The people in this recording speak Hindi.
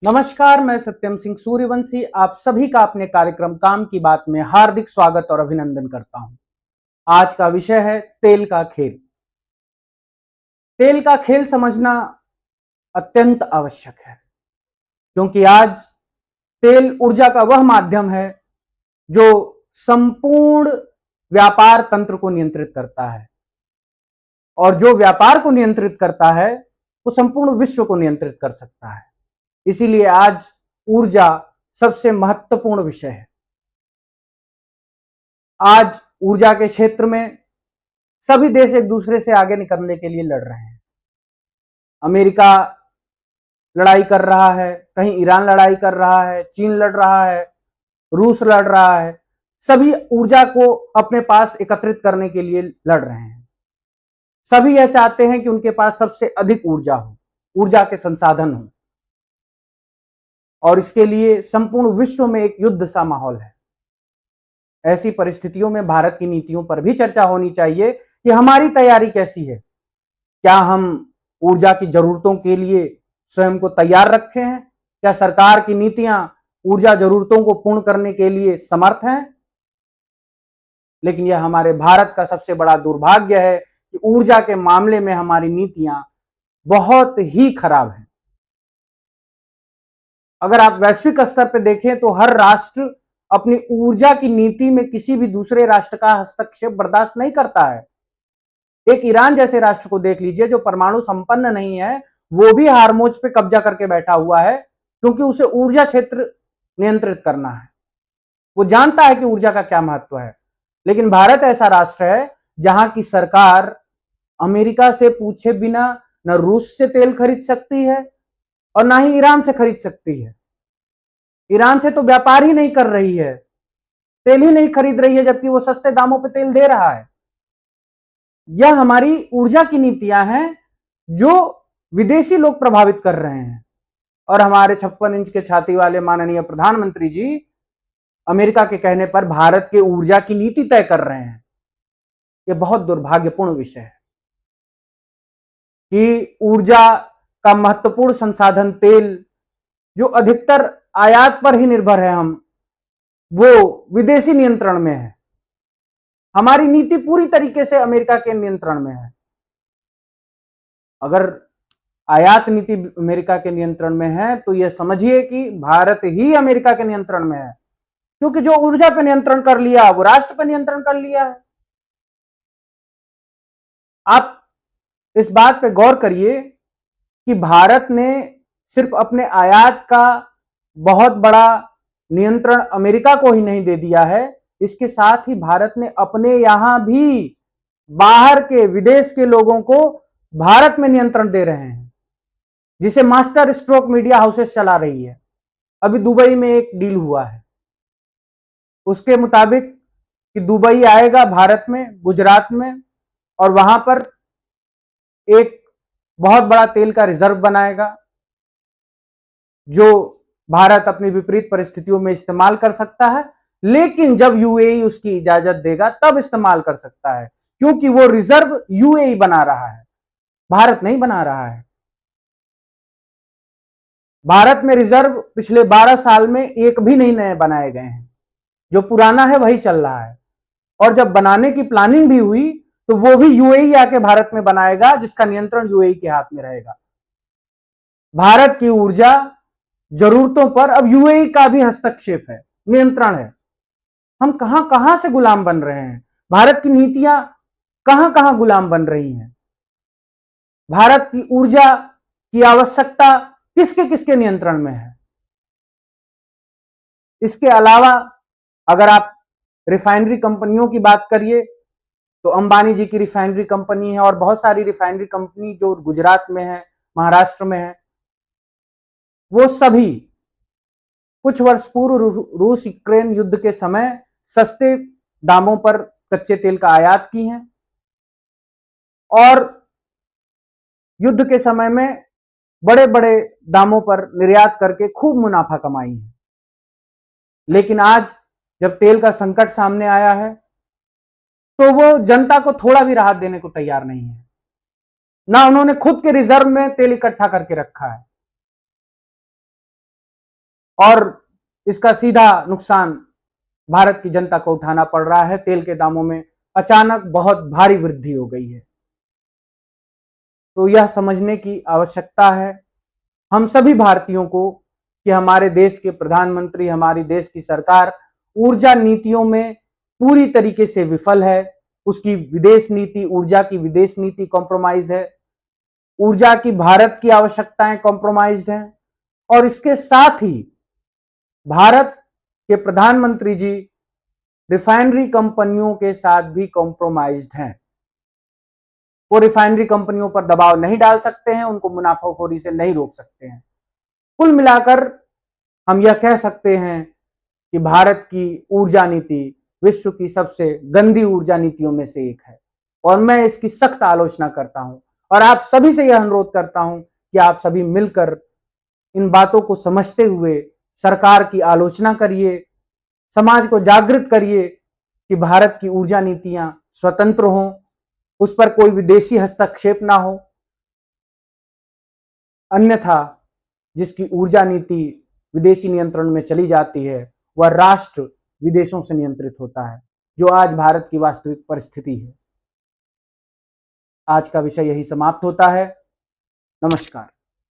नमस्कार, मैं सत्यम सिंह सूर्यवंशी आप सभी का अपने कार्यक्रम काम की बात में हार्दिक स्वागत और अभिनंदन करता हूं। आज का विषय है तेल का खेल। तेल का खेल समझना अत्यंत आवश्यक है, क्योंकि आज तेल ऊर्जा का वह माध्यम है जो संपूर्ण व्यापार तंत्र को नियंत्रित करता है, और जो व्यापार को नियंत्रित करता है वो संपूर्ण विश्व को नियंत्रित कर सकता है। इसीलिए आज ऊर्जा सबसे महत्वपूर्ण विषय है। आज ऊर्जा के क्षेत्र में सभी देश एक दूसरे से आगे निकलने के लिए लड़ रहे हैं। अमेरिका लड़ाई कर रहा है, कहीं ईरान लड़ाई कर रहा है, चीन लड़ रहा है, रूस लड़ रहा है। सभी ऊर्जा को अपने पास एकत्रित करने के लिए लड़ रहे हैं। सभी यह चाहते हैं कि उनके पास सबसे अधिक ऊर्जा हो, ऊर्जा के संसाधन हो, और इसके लिए संपूर्ण विश्व में एक युद्ध सा माहौल है। ऐसी परिस्थितियों में भारत की नीतियों पर भी चर्चा होनी चाहिए कि हमारी तैयारी कैसी है। क्या हम ऊर्जा की जरूरतों के लिए स्वयं को तैयार रखे हैं? क्या सरकार की नीतियां ऊर्जा जरूरतों को पूर्ण करने के लिए समर्थ हैं? लेकिन यह हमारे भारत का सबसे बड़ा दुर्भाग्य है कि ऊर्जा के मामले में हमारी नीतियां बहुत ही खराब हैं। अगर आप वैश्विक स्तर पर देखें तो हर राष्ट्र अपनी ऊर्जा की नीति में किसी भी दूसरे राष्ट्र का हस्तक्षेप बर्दाश्त नहीं करता है। एक ईरान जैसे राष्ट्र को देख लीजिए, जो परमाणु संपन्न नहीं है, वो भी हारमोज पे कब्जा करके बैठा हुआ है, क्योंकि उसे ऊर्जा क्षेत्र नियंत्रित करना है। वो जानता है कि ऊर्जा का क्या महत्व है। लेकिन भारत ऐसा राष्ट्र है जहां की सरकार अमेरिका से पूछे बिना न रूस से तेल खरीद सकती है और ना ही ईरान से खरीद सकती है। ईरान से तो व्यापार ही नहीं कर रही है, तेल ही नहीं खरीद रही है, जबकि वो सस्ते दामों पे तेल दे रहा है। यह हमारी ऊर्जा की नीतियां हैं जो विदेशी लोग प्रभावित कर रहे हैं, और हमारे 56 इंच के छाती वाले माननीय प्रधानमंत्री जी अमेरिका के कहने पर भारत के ऊर्जा की नीति तय कर रहे हैं। यह बहुत दुर्भाग्यपूर्ण विषय है कि ऊर्जा का महत्वपूर्ण संसाधन तेल, जो अधिकतर आयात पर ही निर्भर है हम, वो विदेशी नियंत्रण में है। हमारी नीति पूरी तरीके से अमेरिका के नियंत्रण में है। अगर आयात नीति अमेरिका के नियंत्रण में है तो यह समझिए कि भारत ही अमेरिका के नियंत्रण में है, क्योंकि जो ऊर्जा पर नियंत्रण कर लिया वो राष्ट्र पर नियंत्रण कर लिया है। आप इस बात पे गौर करिए कि भारत ने सिर्फ अपने आयात का बहुत बड़ा नियंत्रण अमेरिका को ही नहीं दे दिया है, इसके साथ ही भारत ने अपने यहां भी बाहर के विदेश के लोगों को भारत में नियंत्रण दे रहे हैं, जिसे मास्टर स्ट्रोक मीडिया हाउसेस चला रही है। अभी दुबई में एक डील हुआ है, उसके मुताबिक कि दुबई आएगा भारत में, गुजरात में, और वहां पर एक बहुत बड़ा तेल का रिजर्व बनाएगा, जो भारत अपनी विपरीत परिस्थितियों में इस्तेमाल कर सकता है। लेकिन जब यूएई उसकी इजाजत देगा तब इस्तेमाल कर सकता है, क्योंकि वो रिजर्व यूएई बना रहा है, भारत नहीं बना रहा है। भारत में रिजर्व पिछले 12 साल में एक भी नहीं नए बनाए गए हैं, जो पुराना है वही चल रहा है। और जब बनाने की प्लानिंग भी हुई तो वो भी यूएई आके भारत में बनाएगा, जिसका नियंत्रण यूएई के हाथ में रहेगा। भारत की ऊर्जा जरूरतों पर अब यूएई का भी हस्तक्षेप है, नियंत्रण है। हम कहां कहां से गुलाम बन रहे हैं, भारत की नीतियां कहां कहां गुलाम बन रही हैं। भारत की ऊर्जा की आवश्यकता किसके किसके नियंत्रण में है। इसके अलावा अगर आप रिफाइनरी कंपनियों की बात करिए तो अंबानी जी की रिफाइनरी कंपनी है, और बहुत सारी रिफाइनरी कंपनी जो गुजरात में है, महाराष्ट्र में है, वो सभी कुछ वर्ष पूर्व रूस यूक्रेन युद्ध के समय सस्ते दामों पर कच्चे तेल का आयात की हैं, और युद्ध के समय में बड़े बड़े दामों पर निर्यात करके खूब मुनाफा कमाई है। लेकिन आज जब तेल का संकट सामने आया है तो वो जनता को थोड़ा भी राहत देने को तैयार नहीं है, ना उन्होंने खुद के रिजर्व में तेल इकट्ठा करके रखा है। और इसका सीधा नुकसान भारत की जनता को उठाना पड़ रहा है। तेल के दामों में अचानक बहुत भारी वृद्धि हो गई है। तो यह समझने की आवश्यकता है हम सभी भारतीयों को कि हमारे देश के प्रधानमंत्री, हमारी देश की सरकार ऊर्जा नीतियों में पूरी तरीके से विफल है। उसकी विदेश नीति, ऊर्जा की विदेश नीति कॉम्प्रोमाइज है, ऊर्जा की भारत की आवश्यकताएं कॉम्प्रोमाइज्ड हैं, और इसके साथ ही भारत के प्रधानमंत्री जी रिफाइनरी कंपनियों के साथ भी कॉम्प्रोमाइज्ड हैं। वो रिफाइनरी कंपनियों पर दबाव नहीं डाल सकते हैं, उनको मुनाफाखोरी से नहीं रोक सकते हैं। कुल मिलाकर हम यह कह सकते हैं कि भारत की ऊर्जा नीति विश्व की सबसे गंदी ऊर्जा नीतियों में से एक है, और मैं इसकी सख्त आलोचना करता हूं। और आप सभी से यह अनुरोध करता हूं कि आप सभी मिलकर इन बातों को समझते हुए सरकार की आलोचना करिए, समाज को जागृत करिए कि भारत की ऊर्जा नीतियां स्वतंत्र हों, उस पर कोई विदेशी हस्तक्षेप ना हो। अन्यथा जिसकी ऊर्जा नीति विदेशी नियंत्रण में चली जाती है, वह राष्ट्र विदेशों से नियंत्रित होता है, जो आज भारत की वास्तविक परिस्थिति है। आज का विषय यही समाप्त होता है। नमस्कार।